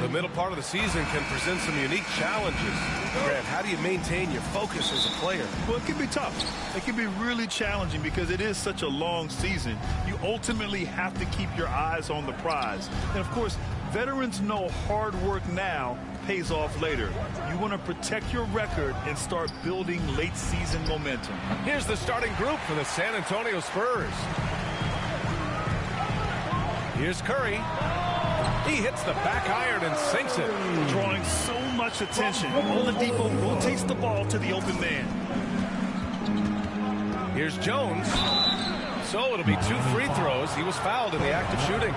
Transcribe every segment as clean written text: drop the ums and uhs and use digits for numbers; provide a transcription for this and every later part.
The middle part of the season can present some unique challenges. Grant, how do you maintain your focus as a player? Well, it can be tough. It can be really challenging because it is such a long season. You ultimately have to keep your eyes on the prize. And, of course, veterans know hard work now pays off later. You want to protect your record and start building late-season momentum. Here's the starting group for the San Antonio Spurs. Here's Curry. He hits the back iron and sinks it. Drawing so much attention. Oladipo rotates the ball to the open man. Here's Jones. So it'll be 2 free throws. He was fouled in the act of shooting.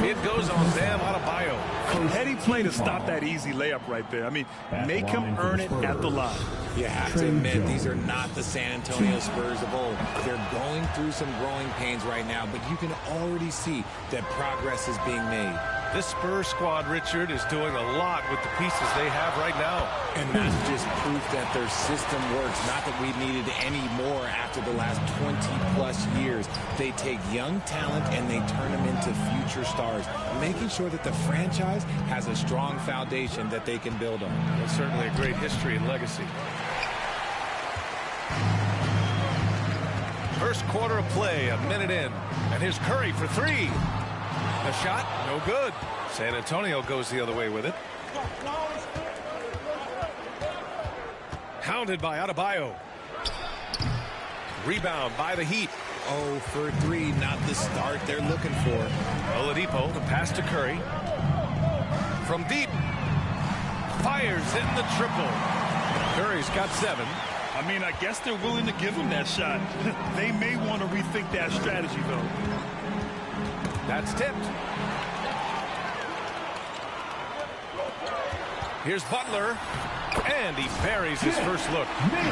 It goes on Bam Adebayo. Heady play to stop that easy layup right there. I mean, make him earn it at the line. You have to admit, these are not the San Antonio Spurs of old. They're going through some growing pains right now, but you can already see that progress is being made. This Spurs squad, Richard, is doing a lot with the pieces they have right now. And that's just proof that their system works. Not that we needed any more after the last 20-plus years. They take young talent and they turn them into future stars, making sure that the franchise has a strong foundation that they can build on. Well, certainly a great history and legacy. First quarter of play, a minute in. And here's Curry for 3. A shot, no good. San Antonio goes the other way with it. Hounded by Adebayo. Rebound by the Heat. 0 for 3, not the start they're looking for. Oladipo, the pass to Curry. From deep. Fires in the triple. Curry's got 7. I mean, I guess they're willing to give him that shot. They may want to rethink that strategy, though. That's tipped. Here's Butler. And he buries his first look.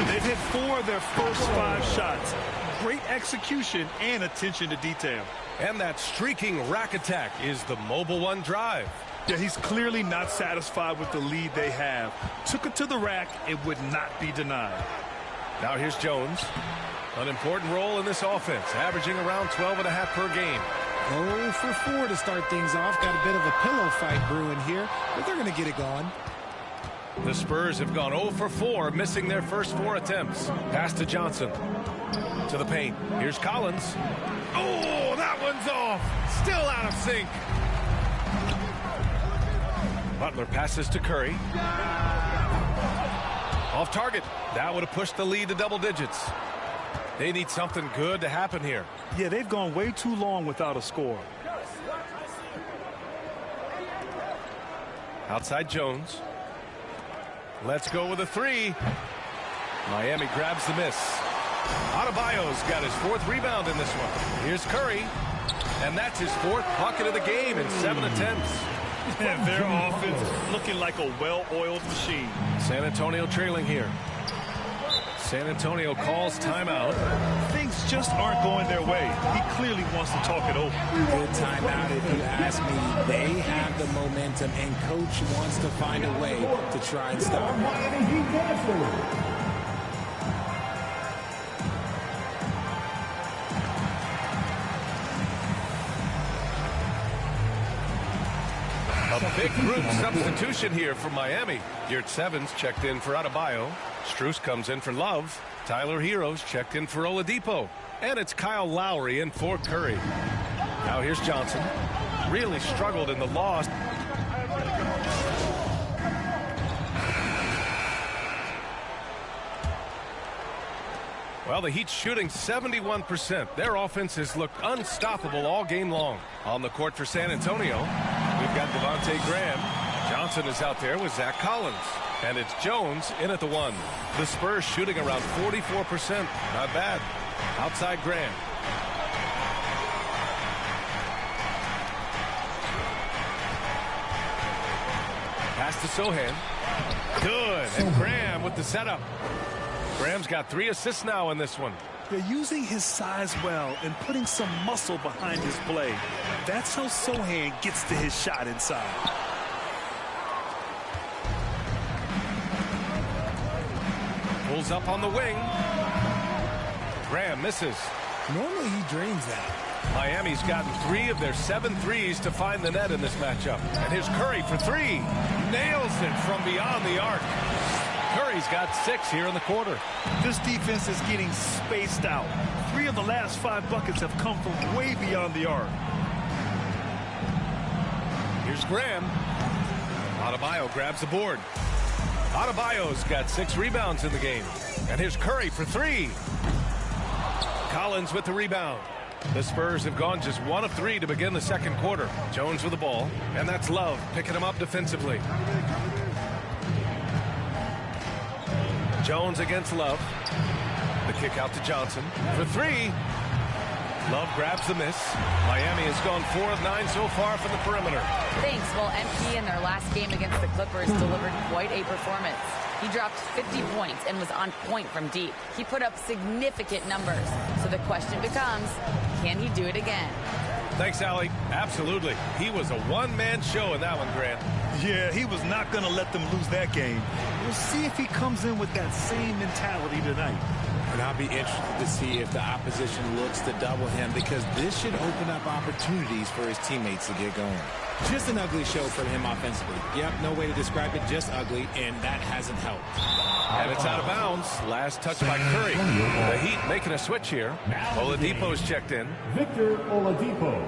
They've hit 4 of their first 5 shots. Great execution and attention to detail. And that streaking rack attack is the mobile one drive. Yeah, he's clearly not satisfied with the lead they have. Took it to the rack. It would not be denied. Now here's Jones. An important role in this offense, averaging around 12.5 per game. 0 for 4 to start things off. Got a bit of a pillow fight brewing here, but they're going to get it going. The Spurs have gone 0 for 4, missing their first 4 attempts. Pass to Johnson. To the paint. Here's Collins. Oh, that one's off. Still out of sync. Butler passes to Curry. Off target. That would have pushed the lead to double digits. They need something good to happen here. Yeah, they've gone way too long without a score. Outside Jones. Let's go with a 3. Miami grabs the miss. Adebayo's got his 4th rebound in this one. Here's Curry. And that's his 4th bucket of the game in 7 attempts. And their offense looking like a well-oiled machine. San Antonio trailing here. San Antonio calls timeout. Things just aren't going their way. He clearly wants to talk it over. Good timeout if you ask me. They have the momentum, and coach wants to find a way to try and stop it. A big group substitution here for Miami. Yurt Evans checked in for Adebayo. Strus comes in for Love. Tyler Heroes checked in for Oladipo. And it's Kyle Lowry in for Curry. Now here's Johnson. Really struggled in the loss. Well, the Heat's shooting 71%. Their offense has looked unstoppable all game long. On the court for San Antonio, we've got Devontae Graham. Johnson is out there with Zach Collins. And it's Jones in at the 1. The Spurs shooting around 44%. Not bad. Outside Graham. Pass to Sohan. Good. And Graham with the setup. Graham's got 3 assists now in this one. They're using his size well and putting some muscle behind his play. That's how Sohan gets to his shot inside. Pulls up on the wing. Graham misses. Normally he drains that. Miami's gotten 3 of their 7 threes to find the net in this matchup. And here's Curry for 3. Nails it from beyond the arc. Curry's got 6 here in the quarter. This defense is getting spaced out. 3 of the last 5 buckets have come from way beyond the arc. Here's Graham. Adebayo grabs the board. Adebayo's got 6 rebounds in the game. And here's Curry for 3. Collins with the rebound. The Spurs have gone just 1 of 3 to begin the second quarter. Jones with the ball. And that's Love picking him up defensively. Jones against Love. The kick out to Johnson for 3. Love grabs the miss. Miami has gone 4 of 9 so far from the perimeter. Thanks. Well, MP in their last game against the Clippers delivered quite a performance. He dropped 50 points and was on point from deep. He put up significant numbers. So the question becomes, can he do it again? Thanks, Allie. Absolutely. He was a one-man show in that one, Grant. Yeah, he was not going to let them lose that game. We'll see if he comes in with that same mentality tonight. And I'll be interested to see if the opposition looks to double him, because this should open up opportunities for his teammates to get going. Just an ugly show for him offensively. Yep, no way to describe it, just ugly, and that hasn't helped. And it's out of bounds. Last touch by Curry. The Heat making a switch here. Oladipo's checked in. Victor Oladipo.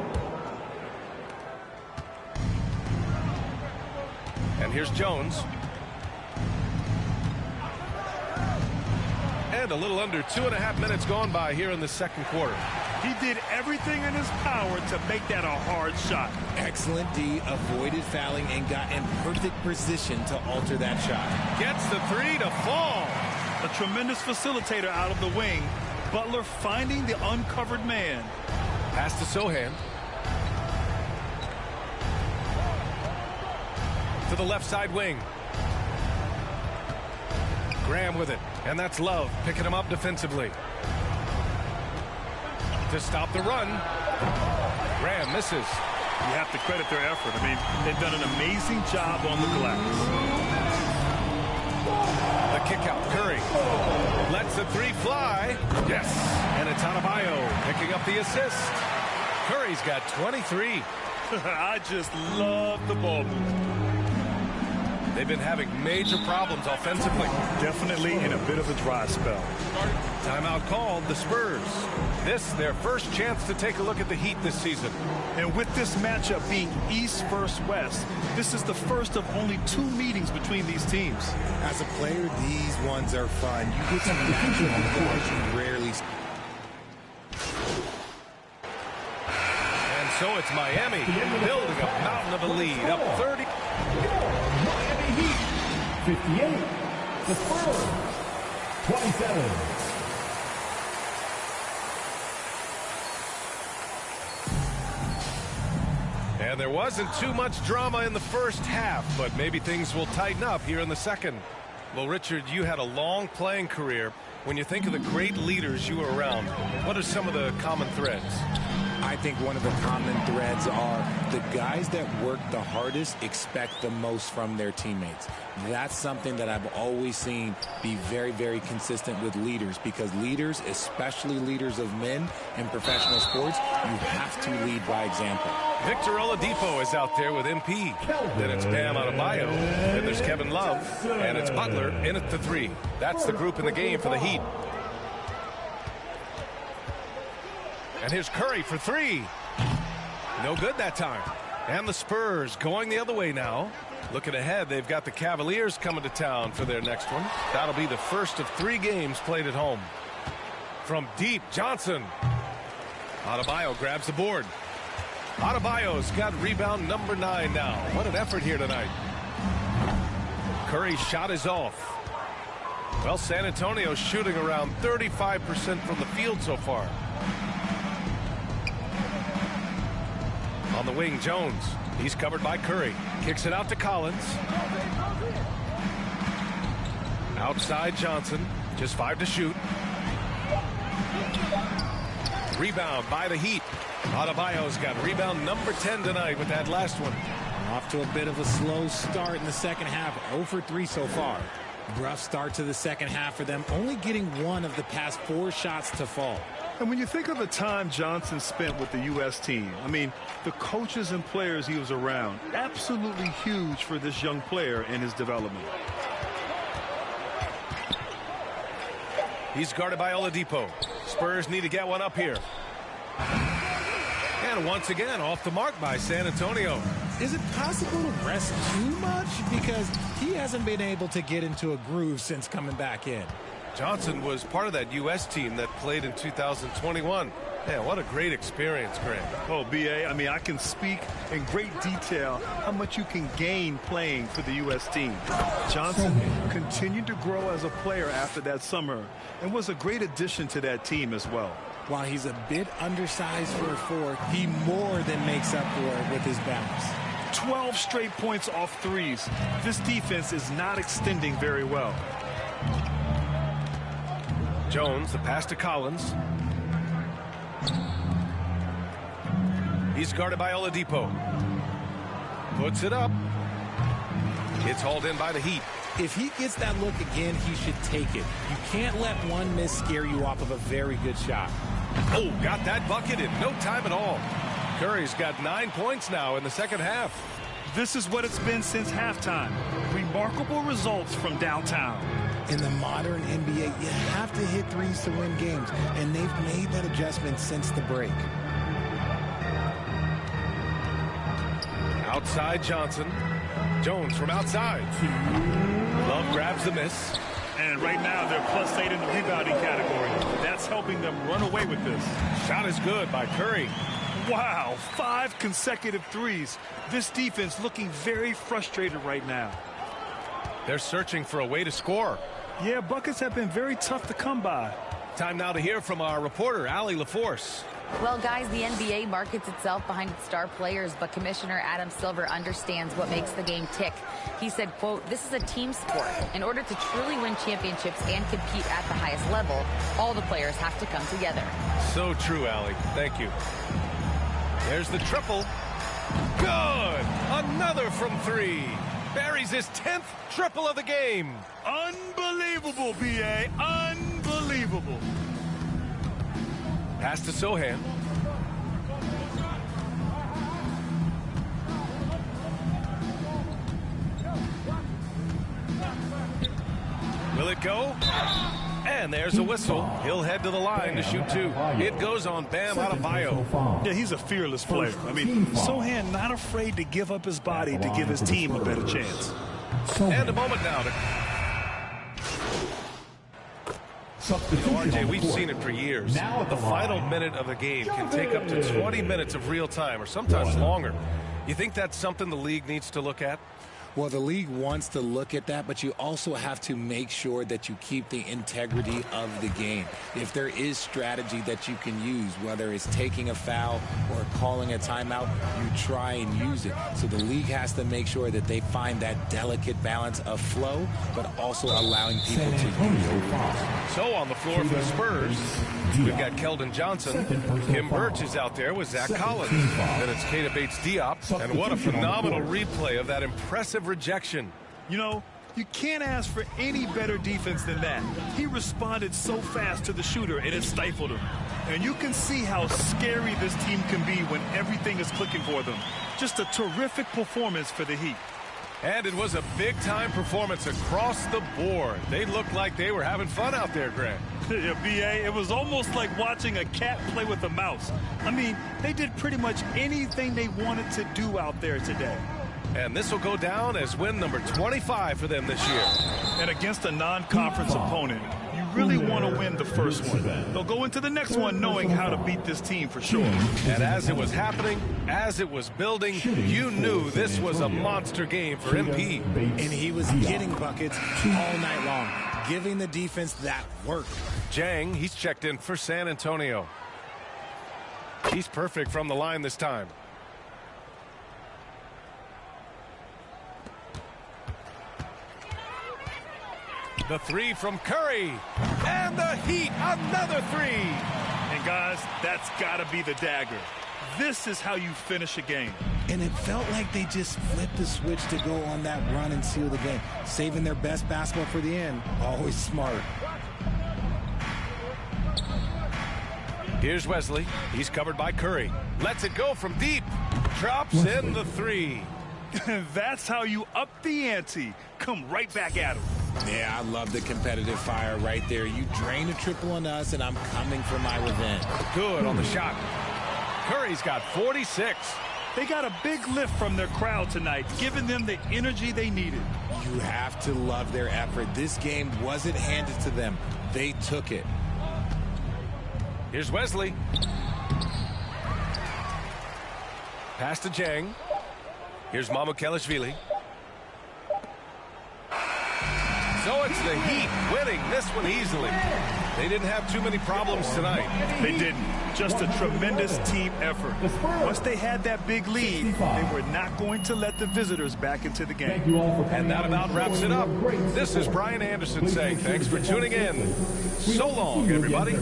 And here's Jones. And a little under 2.5 minutes gone by here in the second quarter. He did everything in his power to make that a hard shot. Excellent D, avoided fouling, and got in perfect position to alter that shot. Gets the 3 to fall. A tremendous facilitator out of the wing. Butler finding the uncovered man. Pass to Sohan. To the left side wing. Graham with it. And that's Love picking him up defensively. To stop the run. Graham misses. You have to credit their effort. I mean, they've done an amazing job on the glass. The kick out. Curry lets the 3 fly. Yes. And it's Adebayo picking up the assist. Curry's got 23. I just love the ball movement. They've been having major problems offensively. Definitely in a bit of a dry spell. Timeout called, the Spurs. This, their first chance to take a look at the Heat this season. And with this matchup being East versus West, this is the first of only 2 meetings between these teams. As a player, these ones are fun. You get some natural guys you rarely see. And so it's Miami building a mountain of a lead, up 30. Miami Heat, 58. The Spurs, 27. And there wasn't too much drama in the first half, but maybe things will tighten up here in the second. Well, Richard, you had a long playing career. When you think of the great leaders you were around, what are some of the common threads? I think one of the common threads are the guys that work the hardest expect the most from their teammates. That's something that I've always seen be very, very consistent with leaders, because leaders, especially leaders of men in professional sports, you have to lead by example. Victor Oladipo is out there with MP. Then it's Bam Adebayo. Then there's Kevin Love. And it's Butler in at the 3. That's the group in the game for the Heat. And here's Curry for 3. No good that time. And the Spurs going the other way now. Looking ahead, they've got the Cavaliers coming to town for their next one. That'll be the first of 3 games played at home. From deep, Johnson. Adebayo grabs the board. Adebayo's got rebound number 9 now. What an effort here tonight. Curry's shot is off. Well, San Antonio's shooting around 35% from the field so far. On the wing, Jones. He's covered by Curry. Kicks it out to Collins. Outside Johnson. Just 5 to shoot. Rebound by the Heat. Adebayo's got rebound number 10 tonight with that last one. Off to a bit of a slow start in the second half. 0 for 3 so far. Rough start to the second half for them, only getting one of the past 4 shots to fall. And when you think of the time Johnson spent with the U.S. team, I mean, the coaches and players he was around, absolutely huge for this young player and his development. He's guarded by Oladipo. Spurs need to get one up here. And once again, off the mark by San Antonio. Is it possible to rest too much? Because he hasn't been able to get into a groove since coming back in. Johnson was part of that U.S. team that played in 2021. Yeah, what a great experience, Greg. Oh, B.A., I mean, I can speak in great detail how much you can gain playing for the U.S. team. Johnson continued to grow as a player after that summer and was a great addition to that team as well. While he's a bit undersized for a 4, he more than makes up for it with his balance. 12 straight points off threes. This defense is not extending very well. Jones, the pass to Collins. He's guarded by Oladipo. Puts it up. It's hauled in by the Heat. If he gets that look again, he should take it. You can't let one miss scare you off of a very good shot. Oh, got that bucket in no time at all. Curry's got 9 points now in the second half. This is what it's been since halftime. Remarkable results from downtown. In the modern NBA, you have to hit threes to win games, and they've made that adjustment since the break. Outside Johnson. Jones from outside. Love grabs the miss. And right now they're +8 in the rebounding category. That's helping them run away with this. Shot is good by Curry. Wow, 5 consecutive threes. This defense looking very frustrated right now. They're searching for a way to score. Yeah, buckets have been very tough to come by. Time now to hear from our reporter, Allie LaForce. Well, guys, the NBA markets itself behind its star players, but Commissioner Adam Silver understands what makes the game tick. He said, quote, "This is a team sport. In order to truly win championships and compete at the highest level, all the players have to come together." So true, Allie. Thank you. There's the triple. Good! Another from 3. Buries his 10th triple of the game. Unbelievable, B.A. Unbelievable. Pass to Sohan. Will it go? And there's a whistle. He'll head to the line to shoot 2. It goes on Bam Adebayo. Yeah, he's a fearless player. I mean, Sohan not afraid to give up his body to give his team a better chance. And a moment now to... RJ, we've seen it for years. The final minute of the game can take up to 20 minutes of real time or sometimes longer. You think that's something the league needs to look at? Well, the league wants to look at that, but you also have to make sure that you keep the integrity of the game. If there is strategy that you can use, whether it's taking a foul or calling a timeout, you try and use it. So the league has to make sure that they find that delicate balance of flow, but also allowing people to use it. So on the floor for the Spurs, we've got Keldon Johnson. Kim Birch is out there with Zach Collins. Then it's Keita Bates-Diop. And what a phenomenal replay of that impressive rejection. You know, you can't ask for any better defense than that. He responded so fast to the shooter, and it stifled him. And you can see how scary this team can be when everything is clicking for them. Just a terrific performance for the Heat. And it was a big-time performance across the board. They looked like they were having fun out there, Grant. Yeah, B.A., it was almost like watching a cat play with a mouse. I mean, they did pretty much anything they wanted to do out there today. And this will go down as win number 25 for them this year. And against a non-conference opponent, you really want to win the first one. They'll go into the next one knowing how to beat this team for sure. And as it was happening, as it was building, you knew this was a monster game for MP. And he was getting buckets all night long, giving the defense that work. Jang, he's checked in for San Antonio. He's perfect from the line this time. The 3 from Curry. And the Heat, another 3. And guys, that's got to be the dagger. This is how you finish a game. And it felt like they just flipped the switch to go on that run and seal the game. Saving their best basketball for the end. Always smart. Here's Wesley. He's covered by Curry. Lets it go from deep. Drops in the three. That's how you up the ante. Come right back at him. Yeah, I love the competitive fire right there. You drain a triple on us, and I'm coming for my revenge. Good on the shot. Curry's got 46. They got a big lift from their crowd tonight, giving them the energy they needed. You have to love their effort. This game wasn't handed to them. They took it. Here's Wesley. Pass to Jang. Here's Mamukelashvili. So it's the Heat winning this one easily. They didn't have too many problems tonight. They didn't. Just a tremendous team effort. Once they had that big lead, they were not going to let the visitors back into the game. And that about wraps it up. This is Brian Anderson saying thanks for tuning in. So long, everybody.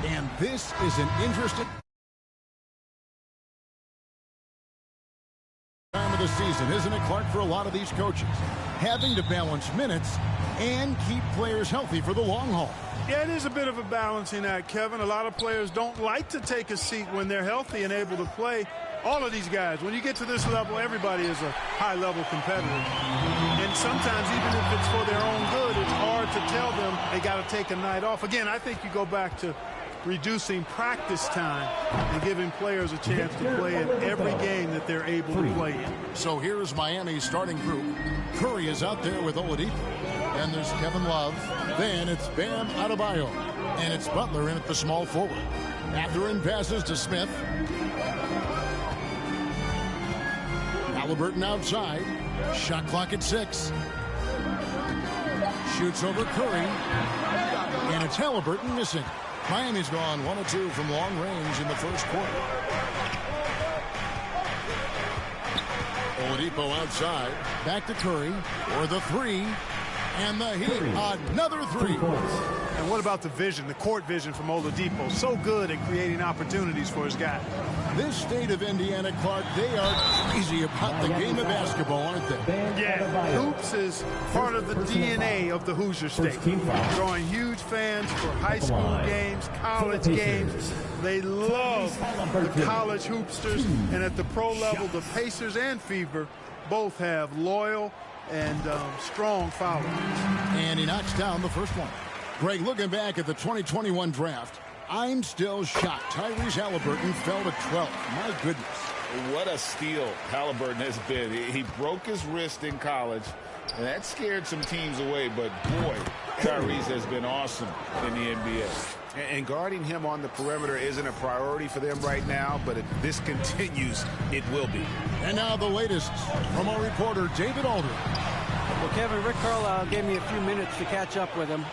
And this is an interesting time of the season, isn't it, Clark, for a lot of these coaches? Having to balance minutes and keep players healthy for the long haul. Yeah, it is a bit of a balancing act, Kevin. A lot of players don't like to take a seat when they're healthy and able to play. All of these guys, when you get to this level, everybody is a high-level competitor. And sometimes, even if it's for their own good, it's hard to tell them they got to take a night off. Again, I think you go back to reducing practice time and giving players a chance to play in every game that they're able to play in. So here's Miami's starting group. Curry is out there with Oladipo. Then there's Kevin Love. Then it's Bam Adebayo. And it's Butler in at the small forward. Mathurin passes to Smith. Halliburton outside. Shot clock at 6. Shoots over Curry. And it's Halliburton missing. Miami's gone 1 of 2 from long range in the first quarter. Oladipo outside. Back to Curry for the 3. And the Heat, another 3. And what about the vision, the court vision from Oladipo? So good at creating opportunities for his guys. This state of Indiana, Clark, they are crazy about the game of basketball, aren't they? Yeah, hoops is part of the DNA of the Hoosier State. Drawing huge fans for high school games, college games. They love the college hoopsters, and at the pro level, the Pacers and Fever both have loyal and strong followers. And he knocks down the first one. Greg, looking back at the 2021 draft, I'm still shocked. Tyrese Halliburton fell to 12th. My goodness. What a steal Halliburton has been. He broke his wrist in college, and that scared some teams away. But, boy, Tyrese has been awesome in the NBA. And guarding him on the perimeter isn't a priority for them right now, but if this continues, it will be. And now the latest from our reporter, David Aldridge. Well, Kevin, Rick Carlisle gave me a few minutes to catch up with him.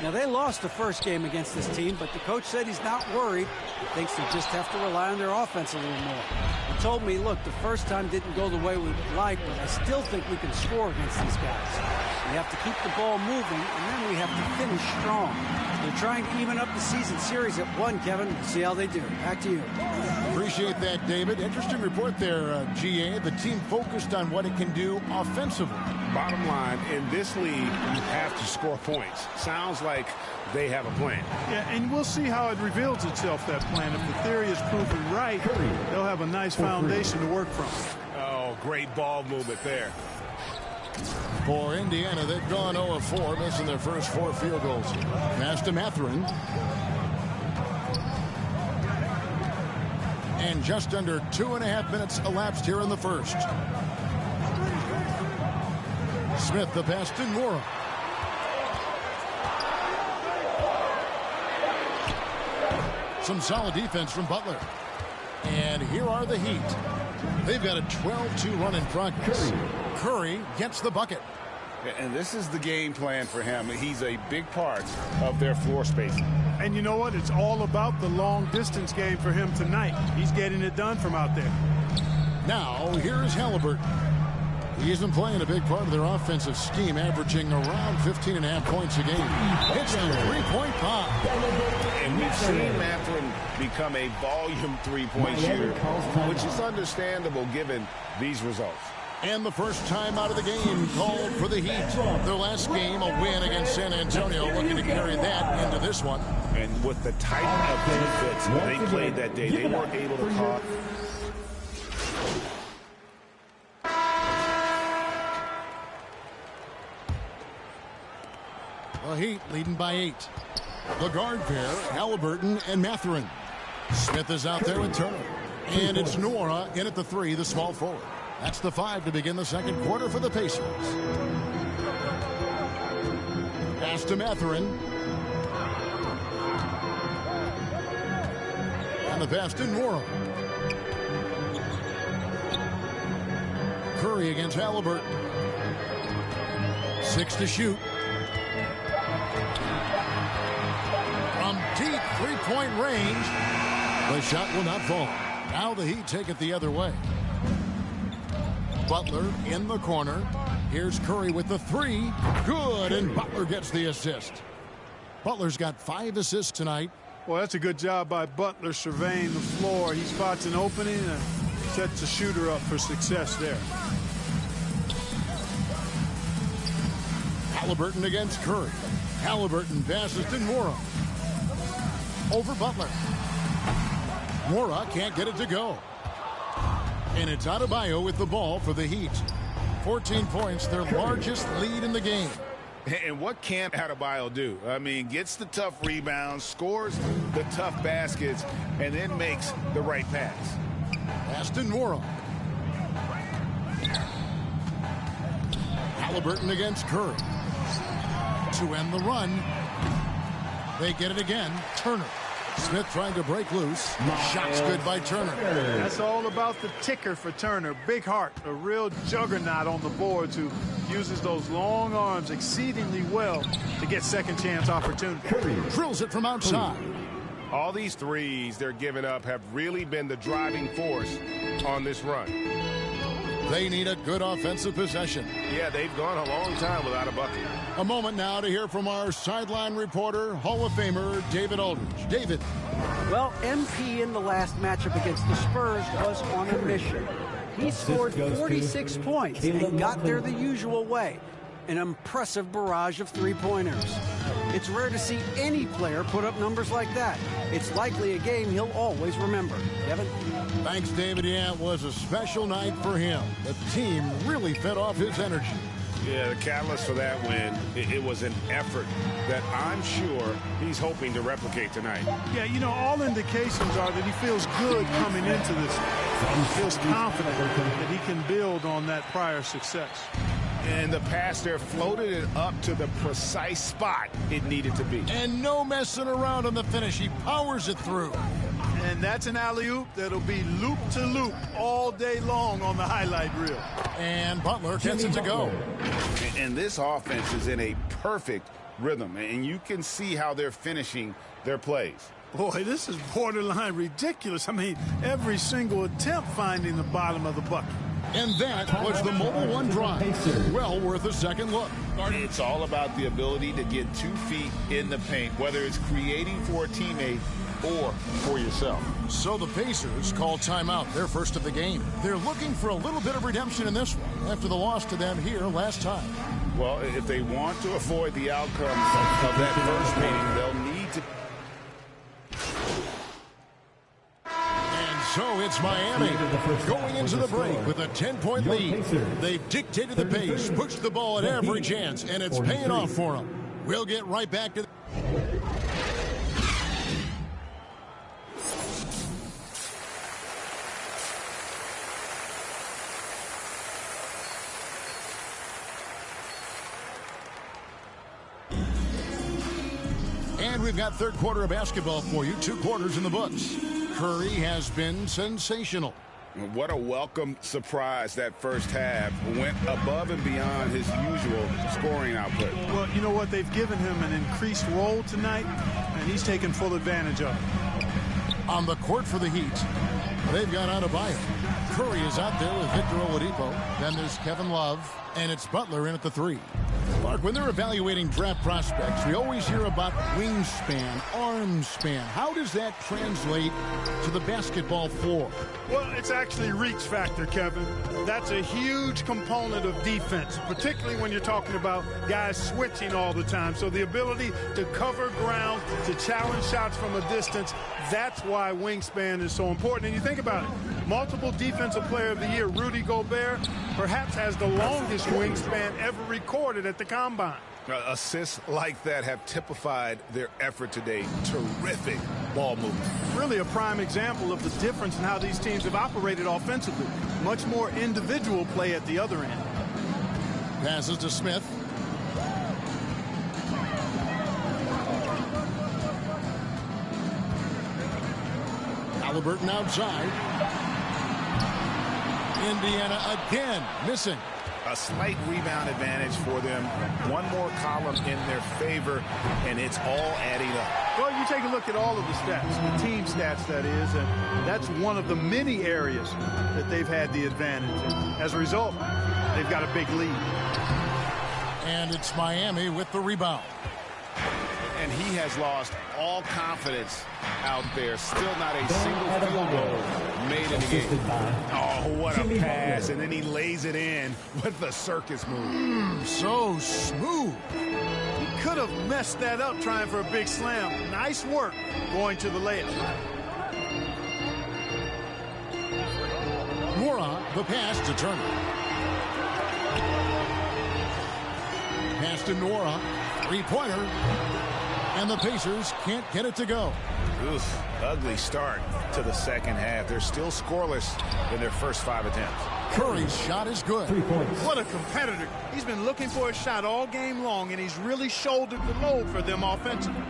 Now, they lost the first game against this team, but the coach said he's not worried. He thinks they just have to rely on their offense a little more. He told me, look, the first time didn't go the way we would like, but I still think we can score against these guys. We have to keep the ball moving, and then we have to finish strong. They're trying to even up the season series at 1, Kevin. We'll see how they do. Back to you. Appreciate that, David. Interesting report there, GA. The team focused on what it can do offensively. Bottom line, in this league, you have to score points. Sounds like they have a plan. Yeah, and we'll see how it reveals itself, that plan. If the theory is proven right, they'll have a nice foundation to work from. Oh, great ball movement there. For Indiana, they've gone 0 of 4, missing their first 4 field goals. Pass to Mathurin. And just under 2.5 minutes elapsed here in the first. Smith, the pass to Nora. Some solid defense from Butler. And here are the Heat. They've got a 12-2 run in progress. Curry gets the bucket. And this is the game plan for him. He's a big part of their floor spacing. And you know what? It's all about the long-distance game for him tonight. He's getting it done from out there. Now, here's Halliburton. He isn't playing a big part of their offensive scheme, averaging around 15.5 points a game. Hits the three-point pop. And we've seen Mathurin become a volume three-point shooter, which is understandable given these results. And the first time out of the game called for the Heat. Their last game, a win against San Antonio, looking to carry that into this one. And with the type of defense they played that day, they weren't able to call. The Heat leading by 8. The guard pair, Halliburton and Mathurin. Smith is out there with Turner. And it's Nora in at the 3, the small forward. That's the 5 to begin the second quarter for the Pacers. Pass to Mathurin. And the pass to Nora. Curry against Halliburton. 6 to shoot. From deep three-point range, the shot will not fall. Now the Heat take it the other way. Butler in the corner. Here's Curry with the 3. Good, and Butler gets the assist. Butler's got 5 assists tonight. Well, that's a good job by Butler surveying the floor. He spots an opening and sets the shooter up for success there. Halliburton against Curry. Halliburton passes to Nora. Over Butler. Nora can't get it to go. And it's Adebayo with the ball for the Heat. 14 points, their largest lead in the game. And what can Adebayo do? I mean, gets the tough rebounds, scores the tough baskets, and then makes the right pass. Pass to Nora. Halliburton against Curry. To end the run. They get it again. Turner. Smith trying to break loose. Shot's good by Turner. That's all about the ticker for Turner. Big heart, a real juggernaut on the boards who uses those long arms exceedingly well to get second chance opportunities. Drills it from outside. All these threes they're giving up have really been the driving force on this run. They need a good offensive possession. Yeah, they've gone a long time without a bucket. A moment now to hear from our sideline reporter, Hall of Famer David Aldridge. David. Well, MP in the last matchup against the Spurs was on a mission. He scored 46 points and got there the usual way. An impressive barrage of three-pointers. It's rare to see any player put up numbers like that. It's likely a game he'll always remember. Kevin? Thanks, David. Yeah, it was a special night for him. The team really fed off his energy. Yeah, the catalyst for that win, it was an effort that I'm sure he's hoping to replicate tonight. Yeah, you know, all indications are that he feels good coming into this. He feels confident that he can build on that prior success. And the pass there floated it up to the precise spot it needed to be. And no messing around on the finish. He powers it through. And that's an alley-oop that'll be loop to loop all day long on the highlight reel. And Butler gets it to go. And this offense is in a perfect rhythm. And you can see how they're finishing their plays. Boy, this is borderline ridiculous. I mean, every single attempt finding the bottom of the bucket. And that was the Mobile One drive. Well worth a second look. It's all about the ability to get 2 feet in the paint, whether it's creating for a teammate or for yourself. So the Pacers call timeout, their first of the game. They're looking for a little bit of redemption in this one after the loss to them here last time. Well, if they want to avoid the outcome of that first meeting, they'll need to. And so it's Miami going into the break with a 10-point lead. They've dictated the pace, pushed the ball at every chance, and it's paying off for them. We'll get right back to And we've got third quarter of basketball for you. 2 quarters in the books. Curry has been sensational. What a welcome surprise that first half. Went above and beyond his usual scoring output. Well, you know what? They've given him an increased role tonight, and he's taken full advantage of it. On the court for the Heat, they've got Adebayo. Curry is out there with Victor Oladipo. Then there's Kevin Love, and it's Butler in at the 3. Mark, when they're evaluating draft prospects, we always hear about wingspan, arm span. How does that translate to the basketball floor? Well, it's actually reach factor, Kevin. That's a huge component of defense, particularly when you're talking about guys switching all the time. So the ability to cover ground, to challenge shots from a distance, that's why wingspan is so important. And you think about it, multiple defensive player of the year, Rudy Gobert, perhaps has the longest wingspan ever recorded at the combine. Assists like that have typified their effort today. Terrific ball movement. Really a prime example of the difference in how these teams have operated offensively. Much more individual play at the other end. Passes to Smith. Halliburton outside. Indiana again missing. A slight rebound advantage for them. One more column in their favor, and it's all adding up. Well, you take a look at all of the stats, the team stats, that is, and that's one of the many areas that they've had the advantage. And as a result, they've got a big lead. And it's Miami with the rebound. And he has lost all confidence out there. Still not a single field goal made in the game. Oh, what a pass. And then he lays it in with the circus move. So smooth. He could have messed that up trying for a big slam. Nice work going to the layup. Mora, the pass to Turner. Pass to Nora. 3-pointer. And the Pacers can't get it to go. Oof, ugly start to the second half. They're still scoreless in their first 5 attempts. Curry's shot is good. 3 points. What a competitor. He's been looking for a shot all game long, and he's really shouldered the load for them offensively.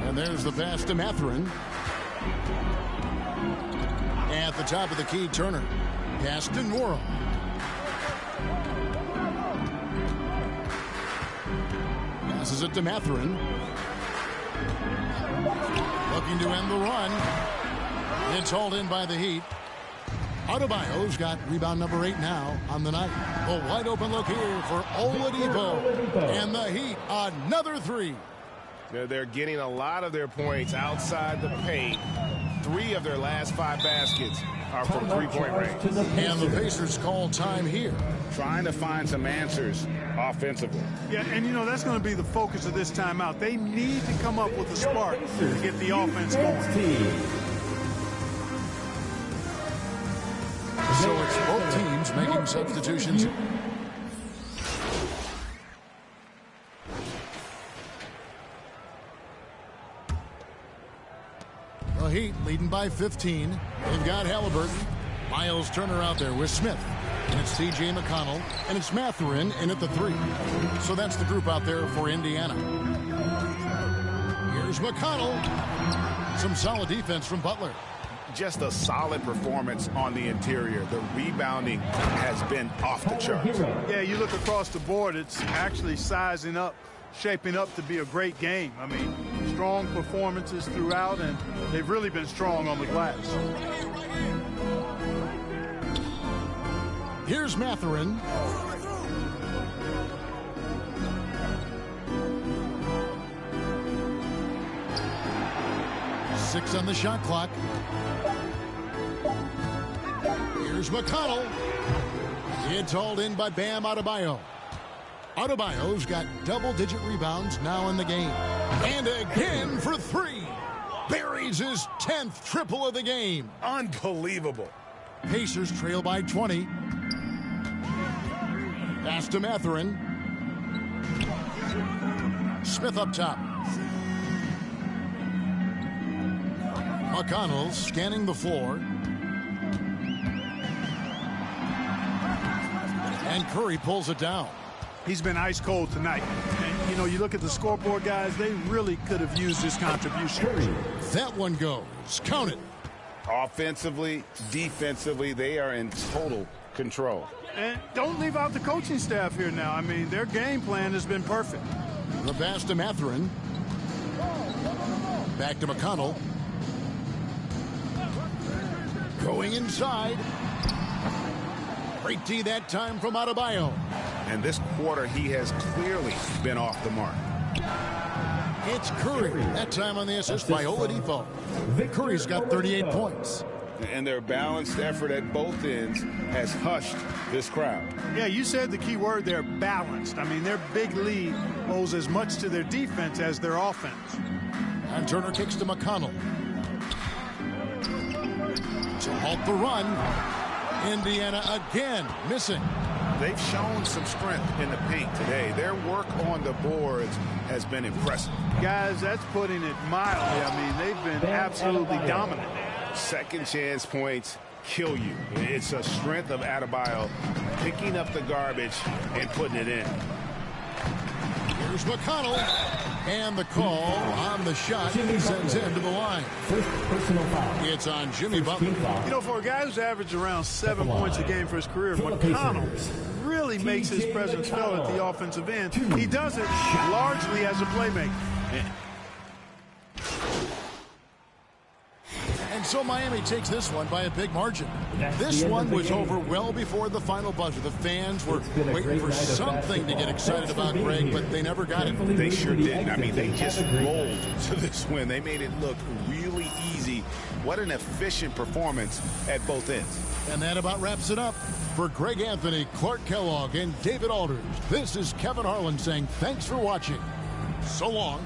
And there's the pass to Mathurin. At the top of the key, Turner. Pass to Nora. Passes it to Mathurin. Looking to end the run. It's hauled in by the Heat. Adebayo's got rebound number 8 now on the night. A wide open look here for Oladipo. And the Heat, another 3. They're getting a lot of their points outside the paint. 3 of their last 5 baskets are from three-point range. And the Pacers call time here. Trying to find some answers offensively. Yeah, and, you know, that's going to be the focus of this timeout. They need to come up with a spark to get the offense going. So it's both teams making substitutions. The Heat leading by 15. They've got Halliburton. Miles Turner out there with Smith. And it's C.J. McConnell. And it's Mathurin in at the 3. So that's the group out there for Indiana. Here's McConnell. Some solid defense from Butler. Just a solid performance on the interior. The rebounding has been off the charts. Yeah, you look across the board, it's actually sizing up, shaping up to be a great game. I mean, strong performances throughout, and they've really been strong on the glass. Here's Mathurin. Six on the shot clock. Here's McConnell. It's hauled in by Bam Adebayo. Adebayo's got double-digit rebounds now in the game. And again for 3. Buries his 10th triple of the game. Unbelievable. Pacers trail by 20. Pass to Mathurin. Smith up top. McConnell scanning the floor. And Curry pulls it down. He's been ice cold tonight. And, you know, you look at the scoreboard, guys, they really could have used his contribution. That one goes. Count it. Offensively, defensively, they are in total control. And don't leave out the coaching staff here now. I mean, their game plan has been perfect. The pass to Mathurin. Back to McConnell. Going inside. Great D that time from Adebayo. And this quarter, he has clearly been off the mark. It's Curry. That time on the assist by Oladipo. Curry's got 38 points. And their balanced effort at both ends has hushed this crowd. Yeah, you said the key word there, balanced. I mean, their big lead owes as much to their defense as their offense. And Turner kicks to McConnell. To halt the run. Indiana again missing. They've shown some strength in the paint today. Their work on the boards has been impressive. Guys, that's putting it mildly. I mean, they've been absolutely dominant. Second chance points kill you. It's a strength of Adebayo picking up the garbage and putting it in. Here's McConnell. And the call on the shot sends him to the line. First personal foul. It's on Jimmy Butler. You know, for a guy who's averaged around 7 points a game for his career, McConnell really makes his presence felt at the offensive end. He does it largely as a playmaker. And so Miami takes this one by a big margin. This one was over well before the final buzzer. The fans were waiting for something to get excited about, Greg, but they never got it. They sure didn't. I mean, they just rolled to this win. They made it look really easy. What an efficient performance at both ends. And that about wraps it up. For Greg Anthony, Clark Kellogg, and David Aldridge, this is Kevin Harlan saying thanks for watching. So long.